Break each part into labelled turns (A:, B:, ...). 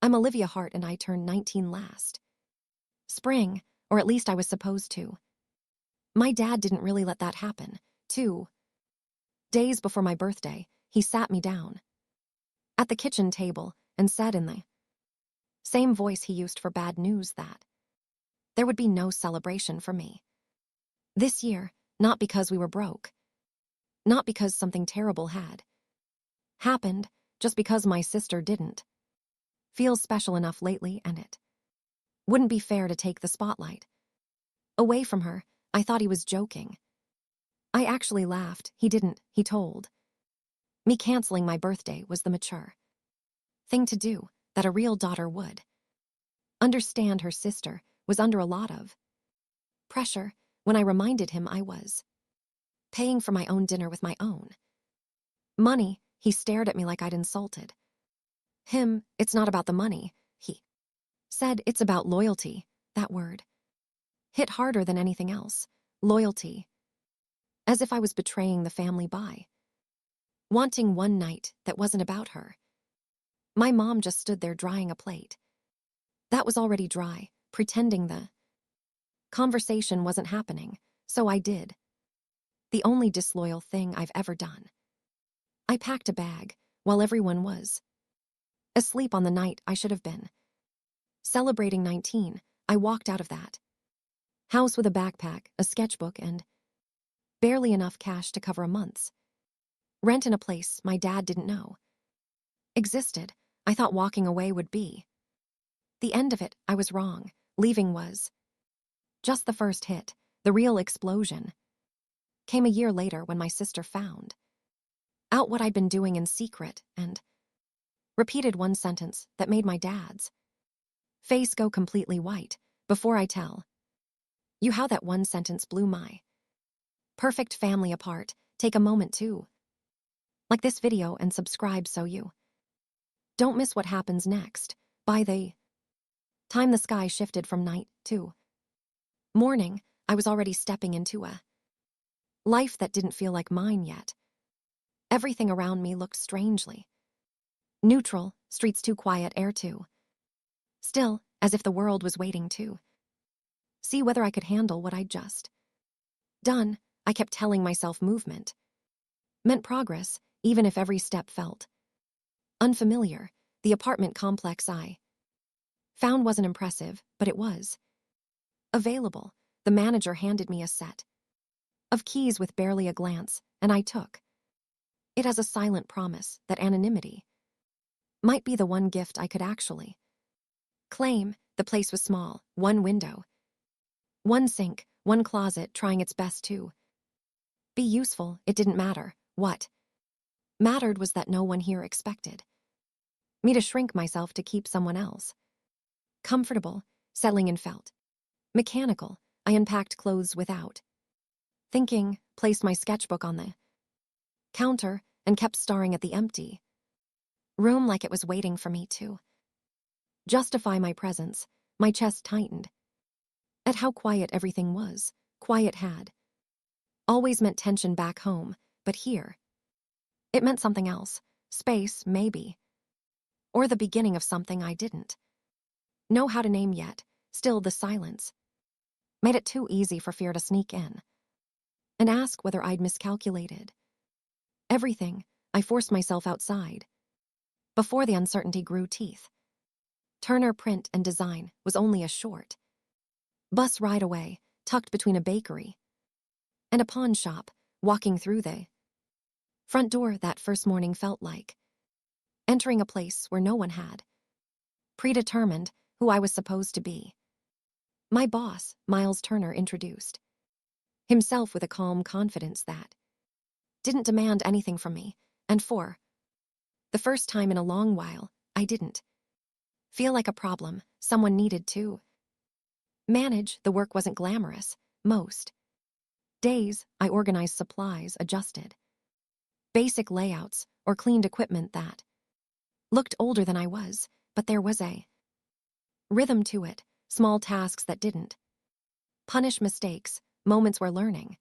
A: I'm Olivia Hart and I turned 19 last spring, or at least I was supposed to. My dad didn't really let that happen. 2 days before my birthday, he sat me down at the kitchen table and said in the same voice he used for bad news that there would be no celebration for me this year, not because we were broke, not because something terrible had happened, just because my sister didn't feel special enough lately and it wouldn't be fair to take the spotlight away from her. I thought he was joking. I actually laughed. He didn't. He told me canceling my birthday was the mature thing to do, that a real daughter would understand her sister was under a lot of pressure. When I reminded him I was paying for my own dinner with my own money, he stared at me like I'd insulted him. It's not about the money, he said. It's about loyalty. That word hit harder than anything else. Loyalty. As if I was betraying the family by wanting one night that wasn't about her. My mom just stood there drying a plate that was already dry, pretending the conversation wasn't happening. So I did the only disloyal thing I've ever done. I packed a bag while everyone was asleep on the night I should have been celebrating 19. I walked out of that house with a backpack, a sketchbook, and barely enough cash to cover a month's rent in a place my dad didn't know existed. I thought walking away would be the end of it. I was wrong. Leaving was just the first hit. The real explosion came a year later when my sister found out what I'd been doing in secret and repeated one sentence that made my dad's face go completely white. Before I tell you how that one sentence blew my perfect family apart, take a moment to like this video and subscribe so you don't miss what happens next. By the time the sky shifted from night to morning, I was already stepping into a life that didn't feel like mine yet. Everything around me looked strangely neutral, streets too quiet, air too still, as if the world was waiting to see whether I could handle what I'd just done. I kept telling myself movement meant progress, even if every step felt unfamiliar. The apartment complex I found wasn't impressive, but it was available. The manager handed me a set of keys with barely a glance, and I took it as a silent promise that anonymity might be the one gift I could actually claim. The place was small, one window, one sink, one closet, trying its best to be useful. It didn't matter. What mattered was that no one here expected me to shrink myself to keep someone else comfortable. Settling in felt mechanical. I unpacked clothes without thinking, placed my sketchbook on the counter, and kept staring at the empty room like it was waiting for me to justify my presence. My chest tightened at how quiet everything was. Quiet had always meant tension back home, but here it meant something else. Space, maybe. Or the beginning of something I didn't know how to name yet. Still, the silence made it too easy for fear to sneak in and ask whether I'd miscalculated everything. I forced myself outside before the uncertainty grew teeth. Turner Print and Design was only a short bus ride away, tucked between a bakery and a pawn shop. Walking through the front door that first morning felt like entering a place where no one had predetermined who I was supposed to be. My boss, Miles Turner, introduced himself with a calm confidence that didn't demand anything from me, and for the first time in a long while, I didn't feel like a problem someone needed to manage. The work wasn't glamorous. Most days, I organized supplies, adjusted basic layouts, or cleaned equipment that looked older than I was, but there was a rhythm to it. Small tasks that didn't punish mistakes, moments where learning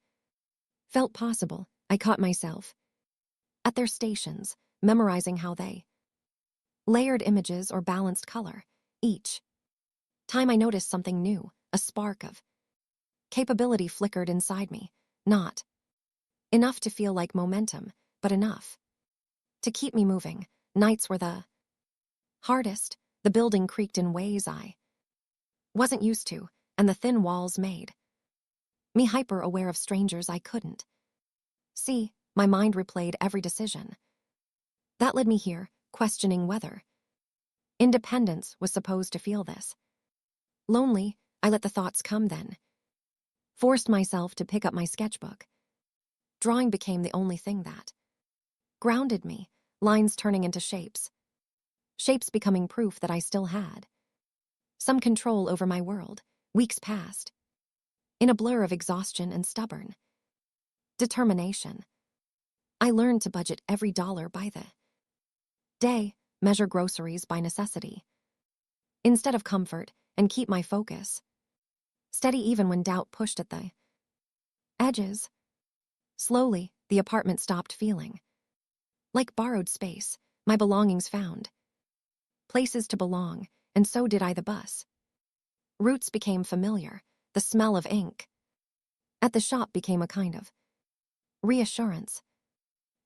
A: felt possible. I caught myself at their stations, memorizing how they layered images or balanced color. Each time I noticed something new, a spark of capability flickered inside me. Not enough to feel like momentum, but enough to keep me moving. Nights were the hardest. The building creaked in ways I wasn't used to, and the thin walls made me hyper-aware of strangers I couldn't see. My mind replayed every decision that led me here, questioning whether independence was supposed to feel this lonely. I let the thoughts come then, forced myself to pick up my sketchbook. Drawing became the only thing that grounded me, lines turning into shapes. Shapes becoming proof that I still had some control over my world. Weeks passed, in a blur of exhaustion and stubborn determination. I learned to budget every dollar by the day, measure groceries by necessity instead of comfort, and keep my focus steady even when doubt pushed at the edges. Slowly, the apartment stopped feeling like borrowed space. My belongings found places to belong, and so did I. The bus routes became familiar. The smell of ink at the shop became a kind of reassurance.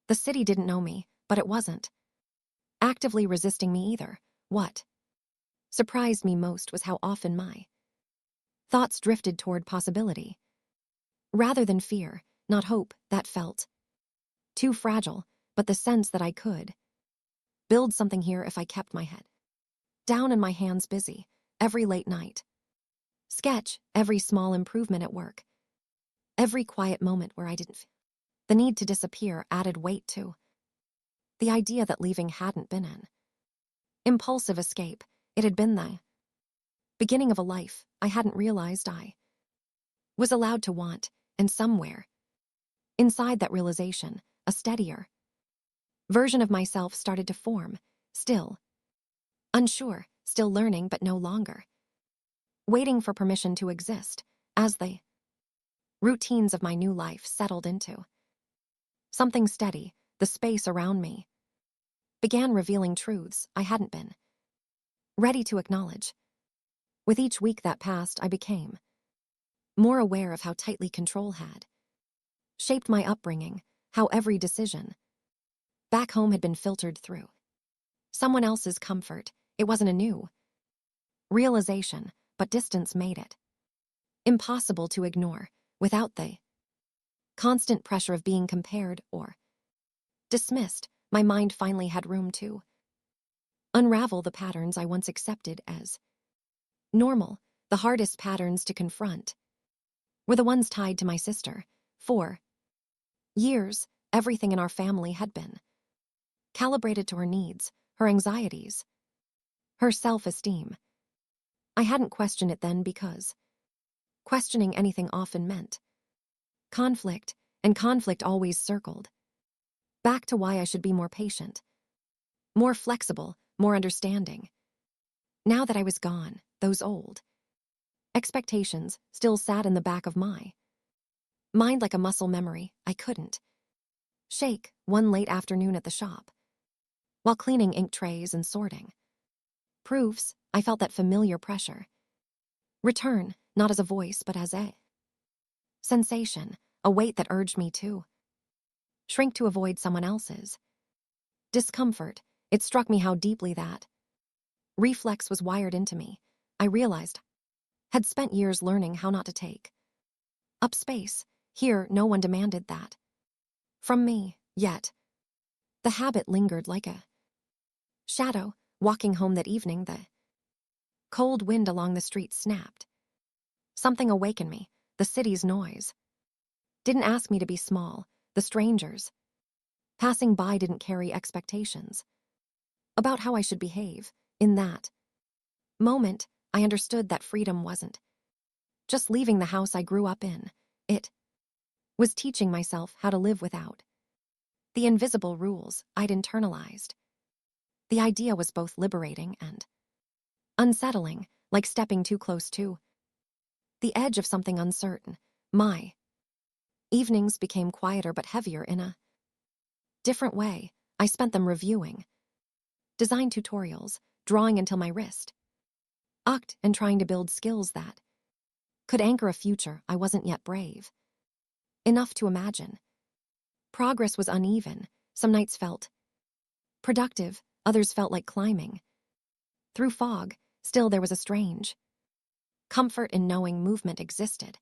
A: The city didn't know me, but it wasn't actively resisting me either. What surprised me most was how often my thoughts drifted toward possibility rather than fear, not hope. That felt too fragile, but the sense that I could build something here if I kept my head down and my hands busy. Every late night sketch, every small improvement at work, every quiet moment where I didn't feel the need to disappear added weight to the idea that leaving hadn't been an impulsive escape. It had been the beginning of a life I hadn't realized I was allowed to want, and somewhere inside that realization, a steadier version of myself started to form, still unsure, still learning, but no longer waiting for permission to exist. As the routines of my new life settled into something steady, the space around me began revealing truths I hadn't been ready to acknowledge. With each week that passed, I became more aware of how tightly control had shaped my upbringing, how every decision back home had been filtered through someone else's comfort. It wasn't a new realization, but distance made it impossible to ignore. Without the constant pressure of being compared or dismissed, my mind finally had room to unravel the patterns I once accepted as normal. The hardest patterns to confront were the ones tied to my sister. For years, everything in our family had been calibrated to her needs, her anxieties, her self-esteem. I hadn't questioned it then because questioning anything often meant conflict, and conflict always circled back to why I should be more patient, more flexible, more understanding. Now that I was gone, those old expectations still sat in the back of my mind like a muscle memory I couldn't shake. One late afternoon at the shop, while cleaning ink trays and sorting proofs, I felt that familiar pressure return, not as a voice but as a sensation, a weight that urged me to shrink to avoid someone else's discomfort. It struck me how deeply that reflex was wired into me. I realized had spent years learning how not to take up space. Here, no one demanded that from me, yet the habit lingered like a shadow. Walking home that evening, the cold wind along the street snapped. Something awakened me. The city's noise didn't ask me to be small. The strangers passing by didn't carry expectations about how I should behave. In that moment, I understood that freedom wasn't just leaving the house I grew up in. It was teaching myself how to live without the invisible rules I'd internalized. The idea was both liberating and unsettling, like stepping too close to the edge of something uncertain. My evenings became quieter but heavier in a different way. I spent them reviewing design tutorials, drawing until my wrist ucked, and trying to build skills that could anchor a future I wasn't yet brave enough to imagine. Progress was uneven. Some nights felt productive, others felt like climbing through fog. Still, there was a strange comfort in knowing movement existed,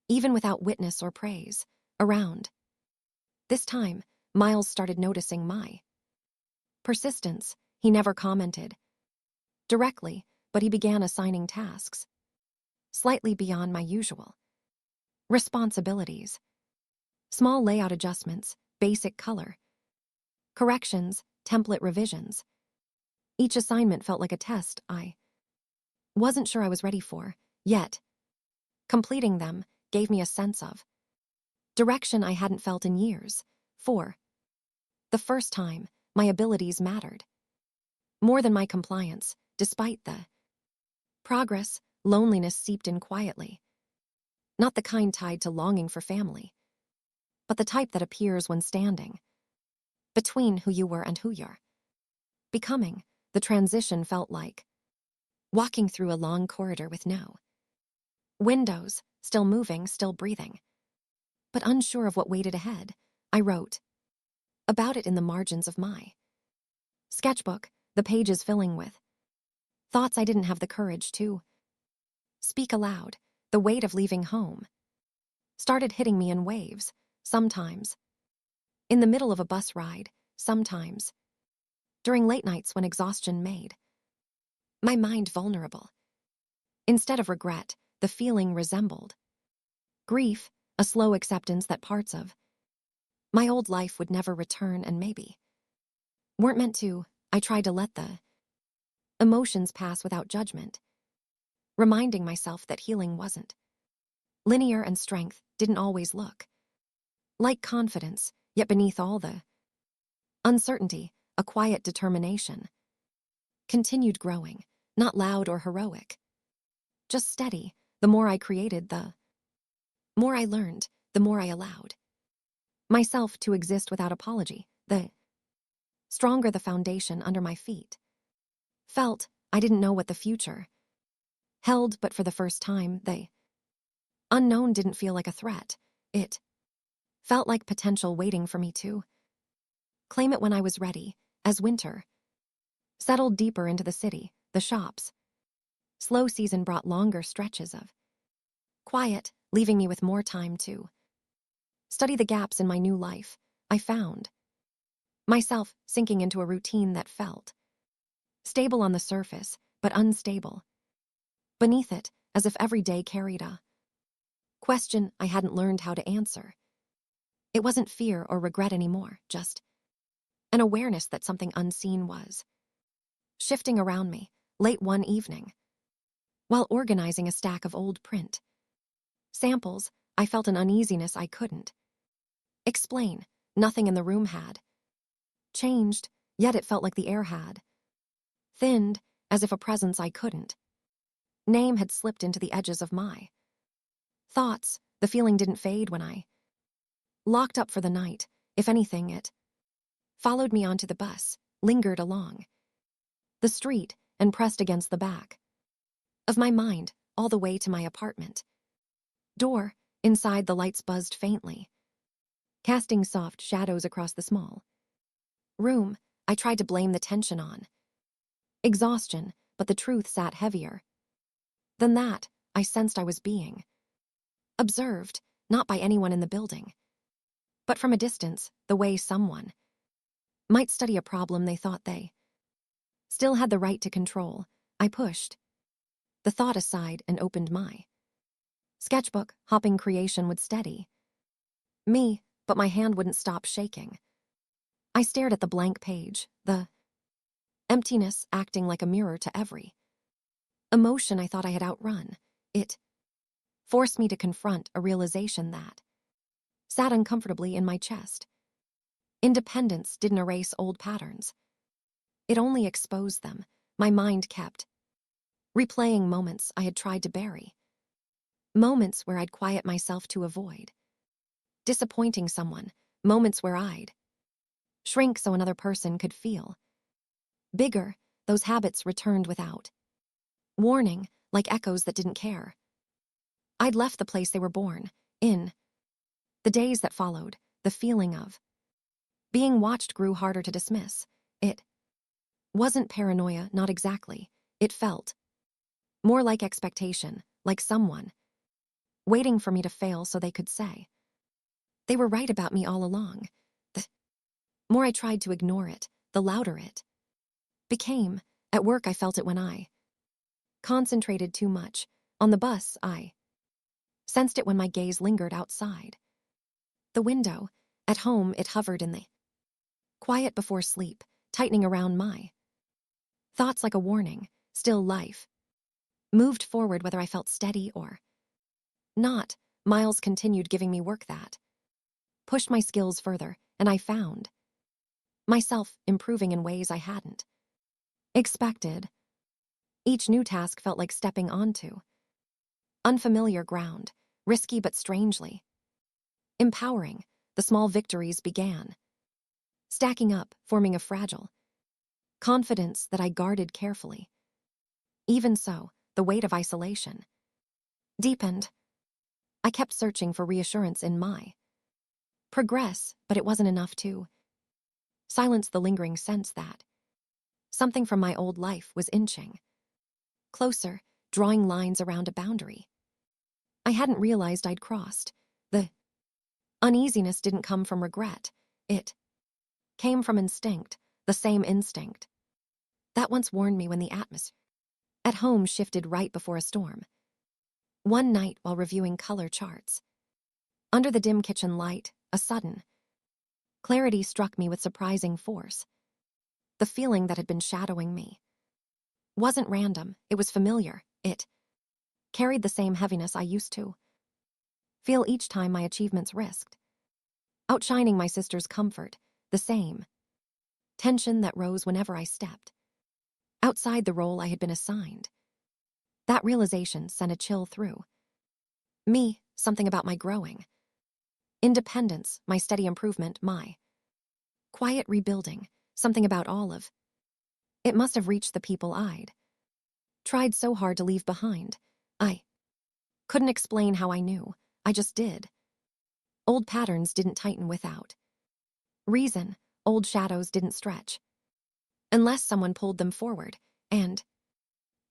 A: even without witness or praise around. This time, Miles started noticing my persistence. He never commented directly, but he began assigning tasks slightly beyond my usual responsibilities. Small layout adjustments, basic color corrections, template revisions. Each assignment felt like a test I wasn't sure I was ready for, yet completing them gave me a sense of direction I hadn't felt in years. For the first time, my abilities mattered more than my compliance. Despite the progress, loneliness seeped in quietly. Not the kind tied to longing for family, but the type that appears when standing between who you were and who you're becoming. The transition felt like walking through a long corridor with no windows, still moving, still breathing. But unsure of what waited ahead, I wrote about it in the margins of my sketchbook, the pages filling with thoughts I didn't have the courage to speak aloud. The weight of leaving home started hitting me in waves, sometimes in the middle of a bus ride, sometimes during late nights when exhaustion made my mind vulnerable. Instead of regret, the feeling resembled grief, a slow acceptance that parts of my old life would never return and maybe weren't meant to. I tried to let the emotions pass without judgment, reminding myself that healing wasn't linear and strength didn't always look like confidence. Yet beneath all the uncertainty, a quiet determination continued growing, not loud or heroic, just steady. The more I created, the more I learned, the more I allowed myself to exist without apology, the stronger the foundation under my feet felt. I didn't know what the future held, but for the first time, the unknown didn't feel like a threat. It felt like potential waiting for me to claim it when I was ready. As winter settled deeper into the city, the shops' slow season brought longer stretches of quiet, leaving me with more time to study the gaps in my new life. I found myself sinking into a routine that felt stable on the surface, but unstable beneath it, as if every day carried a question I hadn't learned how to answer. It wasn't fear or regret anymore, just an awareness that something unseen was shifting around me. Late one evening, while organizing a stack of old print samples, I felt an uneasiness I couldn't explain. Nothing in the room had changed, yet it felt like the air had thinned, as if a presence I couldn't name had slipped into the edges of my thoughts. The feeling didn't fade when I locked up for the night. If anything, it followed me onto the bus, lingered along the street, and pressed against the back of my mind all the way to my apartment door. Inside, the lights buzzed faintly, casting soft shadows across the small room. I tried to blame the tension on exhaustion, but the truth sat heavier than that. I sensed I was being observed, not by anyone in the building, but from a distance, the way someone might study a problem they thought they still had the right to control. I pushed the thought aside and opened my sketchbook, hoping creation would steady me, but my hand wouldn't stop shaking. I stared at the blank page, the emptiness acting like a mirror to every emotion I thought I had outrun. It forced me to confront a realization that sat uncomfortably in my chest. Independence didn't erase old patterns. It only exposed them. My mind kept replaying moments I had tried to bury, moments where I'd quiet myself to avoid disappointing someone, moments where I'd shrink so another person could feel Bigger, those habits returned without warning, like echoes that didn't care. I'd left the place they were born in. The days that followed, the feeling of being watched grew harder to dismiss. It wasn't paranoia, not exactly. It felt more like expectation, like someone waiting for me to fail so they could say they were right about me all along. The more I tried to ignore it, the louder it became. At work, I felt it when I concentrated too much. On the bus, I sensed it when my gaze lingered outside the window. At home, it hovered in the quiet before sleep, tightening around my thoughts like a warning. Still, life moved forward whether I felt steady or not. Miles continued giving me work that pushed my skills further, and I found myself improving in ways I hadn't expected. Each new task felt like stepping onto unfamiliar ground, risky but strangely empowering. The small victories began stacking up, forming a fragile confidence that I guarded carefully. Even so, the weight of isolation deepened. I kept searching for reassurance in my progress, but it wasn't enough to silence the lingering sense that something from my old life was inching closer, drawing lines around a boundary I hadn't realized I'd crossed. The uneasiness didn't come from regret. It came from instinct, the same instinct that once warned me when the atmosphere at home shifted right before a storm. One night, while reviewing color charts, under the dim kitchen light, a sudden clarity struck me with surprising force. The feeling that had been shadowing me wasn't random, it was familiar. It carried the same heaviness I used to feel each time my achievements risked outshining my sister's comfort, the same tension that rose whenever I stepped outside the role I had been assigned. That realization sent a chill through me, something about my growing independence, my steady improvement, my quiet rebuilding, something about all of it must have reached the people I'd tried so hard to leave behind. I couldn't explain how I knew, I just did. Old patterns didn't tighten without reason, old shadows didn't stretch unless someone pulled them forward, and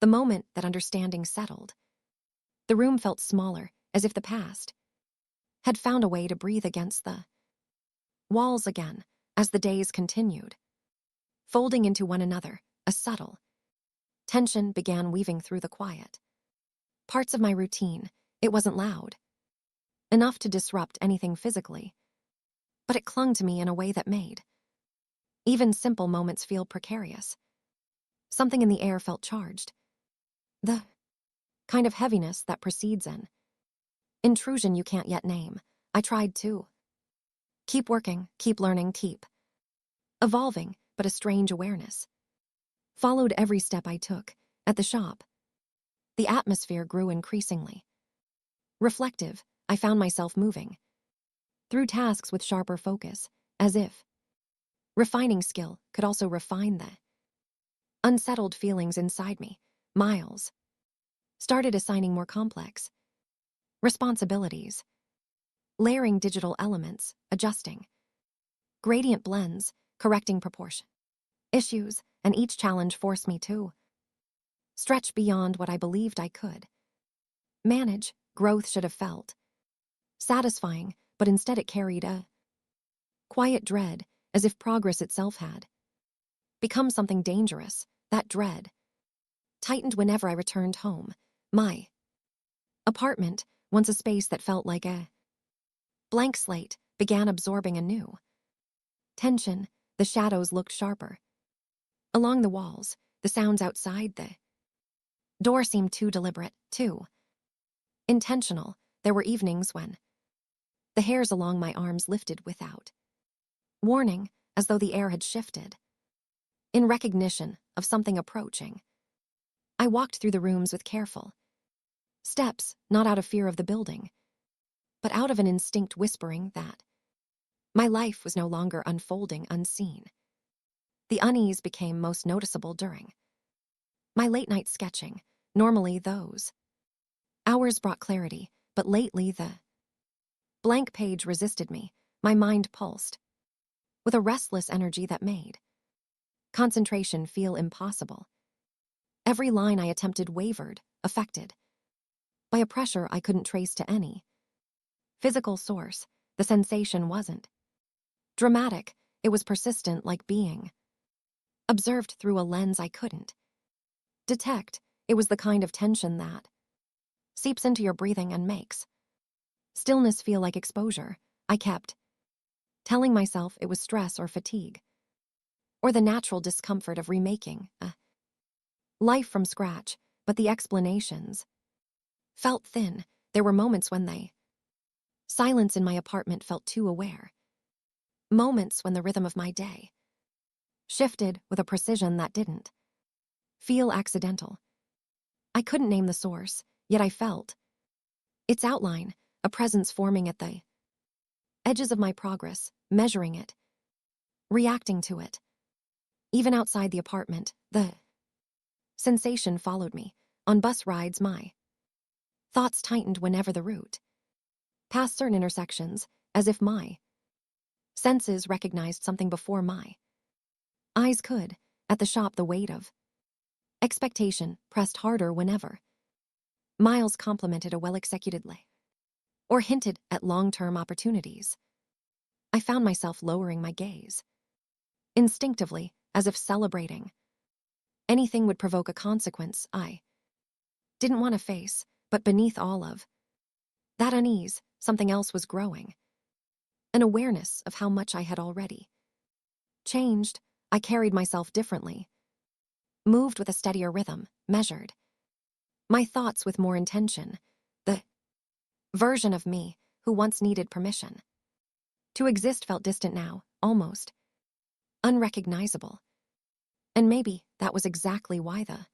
A: the moment that understanding settled, the room felt smaller, as if the past had found a way to breathe against the walls again. As the days continued folding into one another, a subtle tension began weaving through the quiet parts of my routine. It wasn't loud enough to disrupt anything physically, but it clung to me in a way that made even simple moments feel precarious. Something in the air felt charged, the kind of heaviness that precedes an intrusion you can't yet name. I tried to keep working, keep learning, keep evolving, but a strange awareness followed every step I took. At the shop, the atmosphere grew increasingly reflective. I found myself moving through tasks with sharper focus, as if refining skill could also refine the unsettled feelings inside me. Miles started assigning more complex responsibilities, layering digital elements, adjusting gradient blends, correcting proportion issues, and each challenge forced me to stretch beyond what I believed I could manage. Growth should have felt satisfying, but instead it carried a quiet dread, as if progress itself had become something dangerous. That dread tightened whenever I returned home. My apartment, once a space that felt like a blank slate, began absorbing a new tension. The shadows looked sharper along the walls, the sounds outside the door seemed too deliberate, too intentional. There were evenings when the hairs along my arms lifted without warning, as though the air had shifted in recognition of something approaching. I walked through the rooms with careful steps, not out of fear of the building, but out of an instinct whispering that my life was no longer unfolding unseen. The unease became most noticeable during my late-night sketching. Normally those hours brought clarity, but lately the blank page resisted me. My mind pulsed with a restless energy that made concentration feel impossible. Every line I attempted wavered, affected by a pressure I couldn't trace to any physical source. The sensation wasn't dramatic, it was persistent, like being observed through a lens I couldn't detect. It was the kind of tension that seeps into your breathing and makes stillness feel like exposure. I kept telling myself it was stress or fatigue, or the natural discomfort of remaking a life from scratch, but the explanations felt thin. There were moments when the silence in my apartment felt too aware. Moments when the rhythm of my day shifted with a precision that didn't feel accidental. I couldn't name the source, yet I felt its outline, a presence forming at the edges of my progress, measuring it, reacting to it. Even outside the apartment, the sensation followed me. On bus rides, my thoughts tightened whenever the route passed certain intersections, as if my senses recognized something before my eyes could. At the shop, the weight of expectation pressed harder whenever Miles complimented a well-executed lay or hinted at long-term opportunities. I found myself lowering my gaze instinctively, as if celebrating anything would provoke a consequence I didn't want to face. But beneath all of that unease, something else was growing. An awareness of how much I had already changed. I carried myself differently, moved with a steadier rhythm, measured my thoughts with more intention. The version of me who once needed permission to exist felt distant now, almost unrecognizable. And maybe that was exactly why the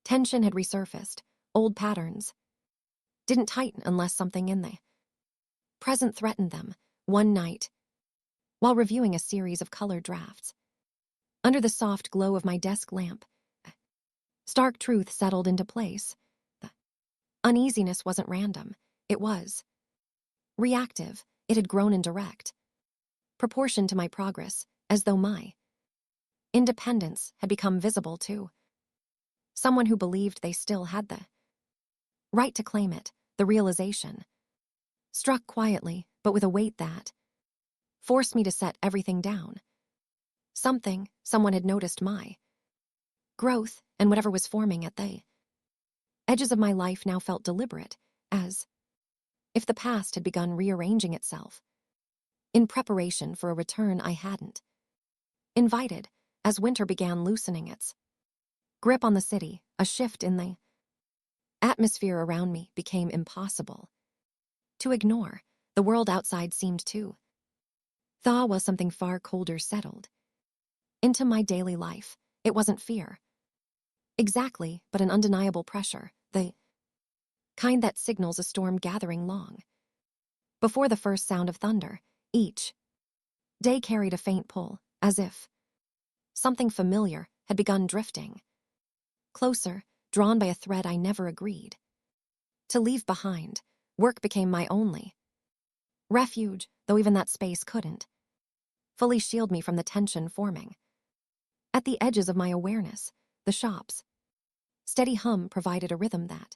A: tension had resurfaced. Old patterns didn't tighten unless something in the present threatened them. One night, while reviewing a series of color drafts, under the soft glow of my desk lamp, a stark truth settled into place. The uneasiness wasn't random, it was reactive. It had grown in direct proportion to my progress, as though my independence had become visible to someone who believed they still had the right to claim it. The realization struck quietly, but with a weight that forced me to set everything down. Someone had noticed my growth, and whatever was forming at the edges of my life now felt deliberate, as if the past had begun rearranging itself in preparation for a return I hadn't invited. As winter began loosening its grip on the city, a shift in the atmosphere around me became impossible to ignore. The world outside seemed to thaw while something far colder settled into my daily life. It wasn't fear exactly, but an undeniable pressure, the kind that signals a storm gathering long before the first sound of thunder. Each day carried a faint pull, as if something familiar had begun drifting closer, drawn by a thread I never agreed to leave behind. Work became my only refuge, though even that space couldn't fully shield me from the tension forming at the edges of my awareness. The shop's steady hum provided a rhythm that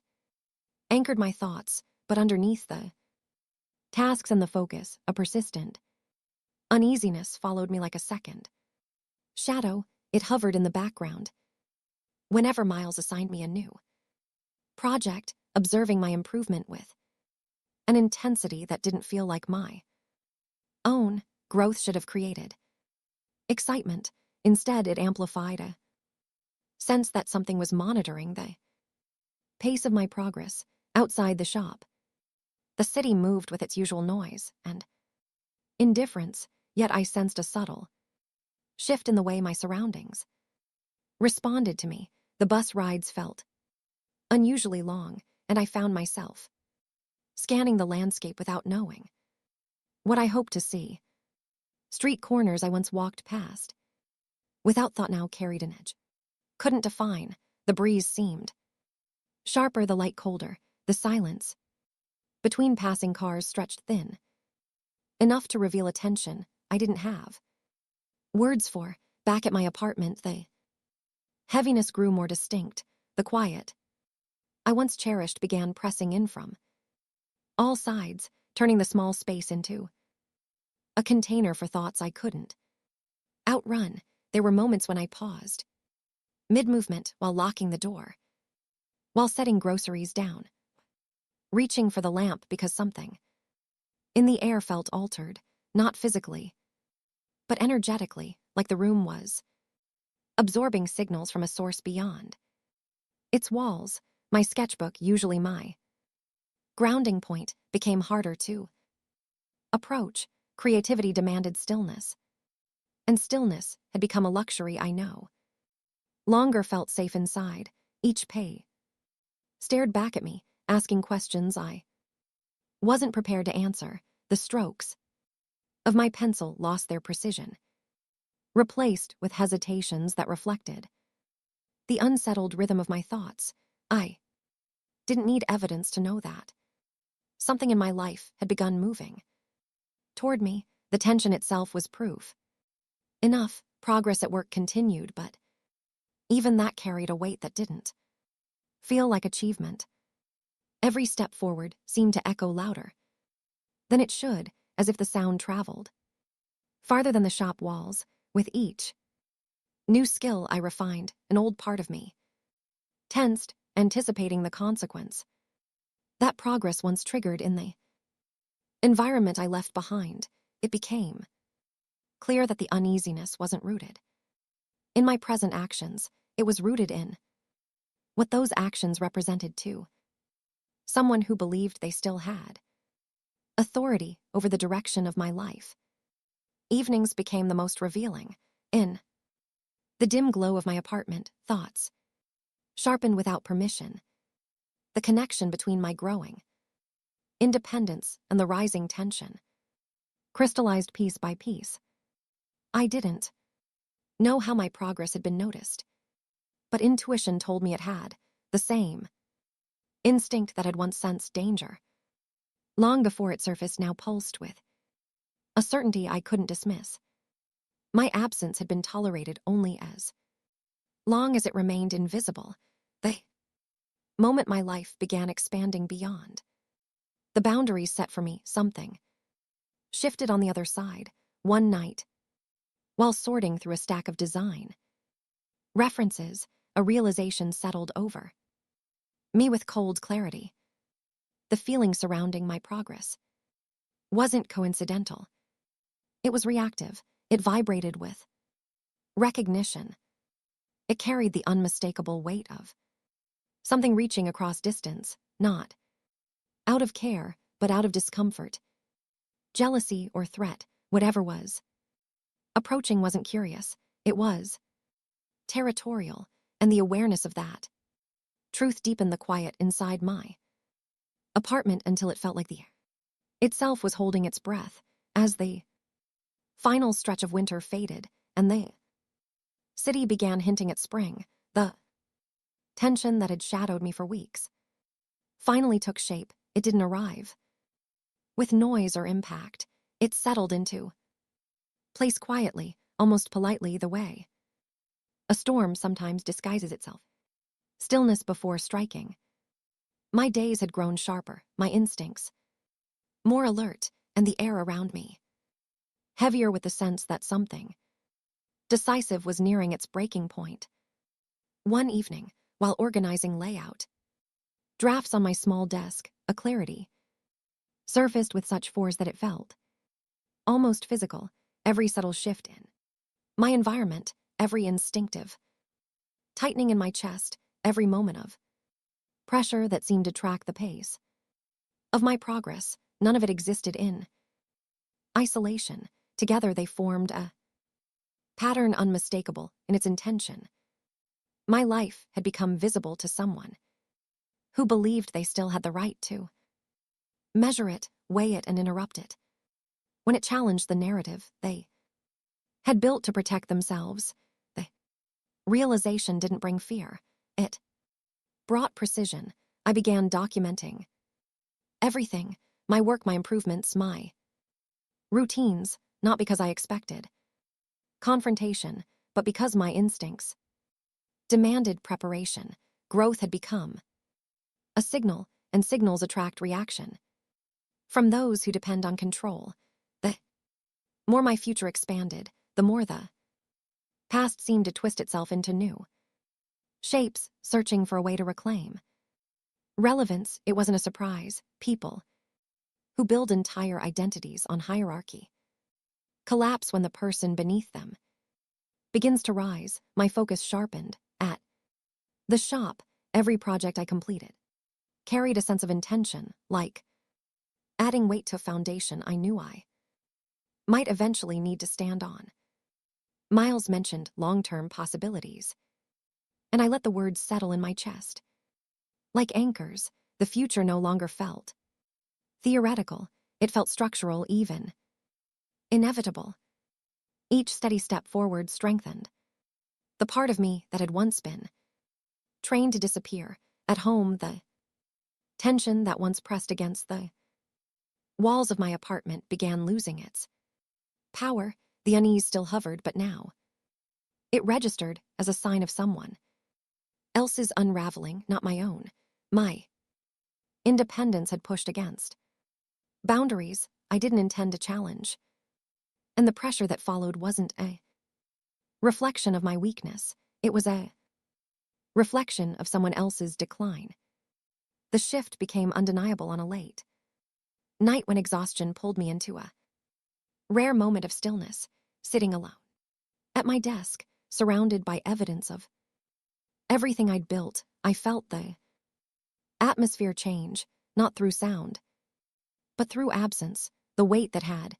A: anchored my thoughts, but underneath the tasks and the focus, a persistent uneasiness followed me like a second shadow. It hovered in the background whenever Miles assigned me a new project, observing my improvement with an intensity that didn't feel like my own growth should have created excitement. Instead, it amplified a sense that something was monitoring the pace of my progress. Outside the shop, the city moved with its usual noise and indifference, yet I sensed a subtle shift in the way my surroundings responded to me. The bus rides felt unusually long, and I found myself scanning the landscape without knowing what I hoped to see. Street corners I once walked past without thought now carried an edge. Couldn't define, the breeze seemed. Sharper, the light colder, the silence between passing cars stretched thin. Enough to reveal a tension I didn't have words for. Back at my apartment, the heaviness grew more distinct, the quiet I once cherished began pressing in from all sides, turning the small space into a container for thoughts I couldn't outrun. There were moments when I paused, mid-movement, while locking the door, while setting groceries down, reaching for the lamp because something in the air felt altered, not physically, but energetically, like the room was absorbing signals from a source beyond. Its walls, my sketchbook, usually my grounding point, became harder to approach. Creativity demanded stillness, and stillness had become a luxury I know longer felt safe inside. Each page stared back at me, asking questions I wasn't prepared to answer. The strokes of my pencil lost their precision, replaced with hesitations that reflected the unsettled rhythm of my thoughts. I didn't need evidence to know that something in my life had begun moving toward me. The tension itself was proof enough. Progress at work continued, but even that carried a weight that didn't feel like achievement. Every step forward seemed to echo louder than it should, as if the sound traveled farther than the shop walls. With each new skill I refined, an old part of me tensed, anticipating the consequence that progress once triggered. In the environment I left behind, it became clear that the uneasiness wasn't rooted in my present actions. It was rooted in what those actions represented too. Someone who believed they still had authority over the direction of my life. Evenings became the most revealing. In the dim glow of my apartment, thoughts sharpened without permission. The connection between my growing independence and the rising tension crystallized piece by piece. I didn't know how my progress had been noticed, but intuition told me it had. The same instinct that had once sensed danger long before it surfaced now pulsed with a certainty I couldn't dismiss. My absence had been tolerated only as long as it remained invisible. The moment my life began expanding beyond the boundaries set for me, something shifted on the other side. One night, while sorting through a stack of design references, a realization settled over me with cold clarity. The feeling surrounding my progress wasn't coincidental. It was reactive. It vibrated with recognition. It carried the unmistakable weight of something reaching across distance, not out of care, but out of discomfort. Jealousy or threat, whatever was approaching, wasn't curious. It was territorial, and the awareness of that truth deepened the quiet inside my apartment until it felt like the air itself was holding its breath as the final stretch of winter faded and the city began hinting at spring. The tension that had shadowed me for weeks finally took shape. It didn't arrive with noise or impact. It settled into place quietly, almost politely, the way a storm sometimes disguises itself. Stillness before striking. My days had grown sharper, my instincts more alert, and the air around me heavier with the sense that something decisive was nearing its breaking point. One evening, while organizing layout drafts on my small desk, a clarity surfaced with such force that it felt almost physical. Every subtle shift in my environment, every instinctive tightening in my chest, every moment of pressure that seemed to track the pace of my progress, none of it existed in isolation. Together they formed a pattern unmistakable in its intention. My life had become visible to someone who believed they still had the right to measure it, weigh it, and interrupt it when it challenged the narrative they had built to protect themselves. Realization didn't bring fear. It brought precision. I began documenting everything, my work, my improvements, my routines, not because I expected confrontation, but because my instincts demanded preparation. Growth had become a signal, and signals attract reaction from those who depend on control. The more my future expanded, the more the past seemed to twist itself into new shapes, searching for a way to reclaim relevance. It wasn't a surprise. People who build entire identities on hierarchy collapse when the person beneath them begins to rise. My focus sharpened. At the shop, every project I completed carried a sense of intention, like adding weight to a foundation I knew I might eventually need to stand on. Miles mentioned long-term possibilities, and I let the words settle in my chest. Like anchors, the future no longer felt theoretical. It felt structural, even inevitable. Each steady step forward strengthened the part of me that had once been trained to disappear. At home, the tension that once pressed against the walls of my apartment began losing its power. The unease still hovered, but now it registered as a sign of someone else's unraveling, not my own. My independence had pushed against boundaries I didn't intend to challenge, and the pressure that followed wasn't a reflection of my weakness. It was a reflection of someone else's decline. The shift became undeniable on a late night when exhaustion pulled me into a rare moment of stillness, sitting alone at my desk, surrounded by evidence of everything I'd built. I felt the atmosphere change, not through sound, but through absence. The weight that had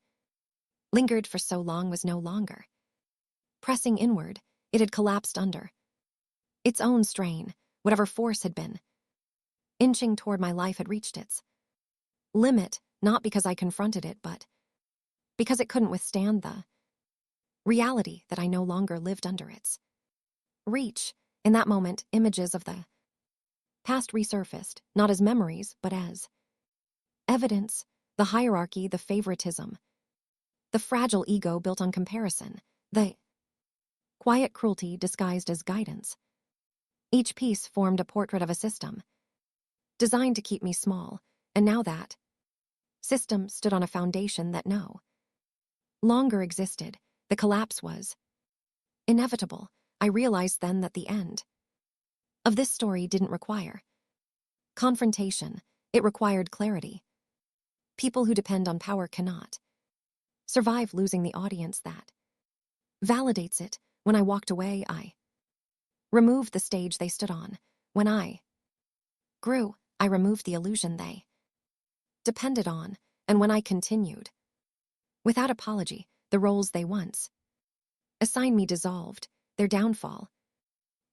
A: lingered for so long was no longer pressing inward. It had collapsed under its own strain. Whatever force had been inching toward my life had reached its limit, not because I confronted it, but because it couldn't withstand the reality that I no longer lived under its reach. In that moment, images of the past resurfaced, not as memories, but as evidence. The hierarchy, the favoritism, the fragile ego built on comparison, the quiet cruelty disguised as guidance. Each piece formed a portrait of a system designed to keep me small, and now that system stood on a foundation that no longer existed. The collapse was inevitable. I realized then that the end of this story didn't require confrontation. It required clarity. People who depend on power cannot survive losing the audience that validates it. When I walked away, I removed the stage they stood on. When I grew, I removed the illusion they depended on. And when I continued, without apology, the roles they once assigned me dissolved. Their downfall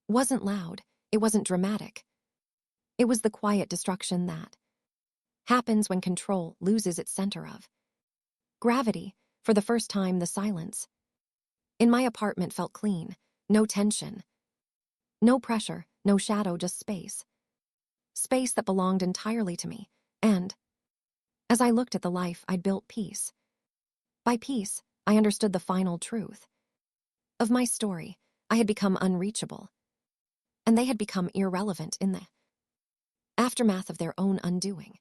A: wasn't loud. It wasn't dramatic. It was the quiet destruction that happens when control loses its center of gravity. For the first time, the silence in my apartment felt clean. No tension, no pressure, no shadow, just space. Space that belonged entirely to me. And as I looked at the life I'd built piece by piece, I understood the final truth of my story. I had become unreachable, and they had become irrelevant in the aftermath of their own undoing.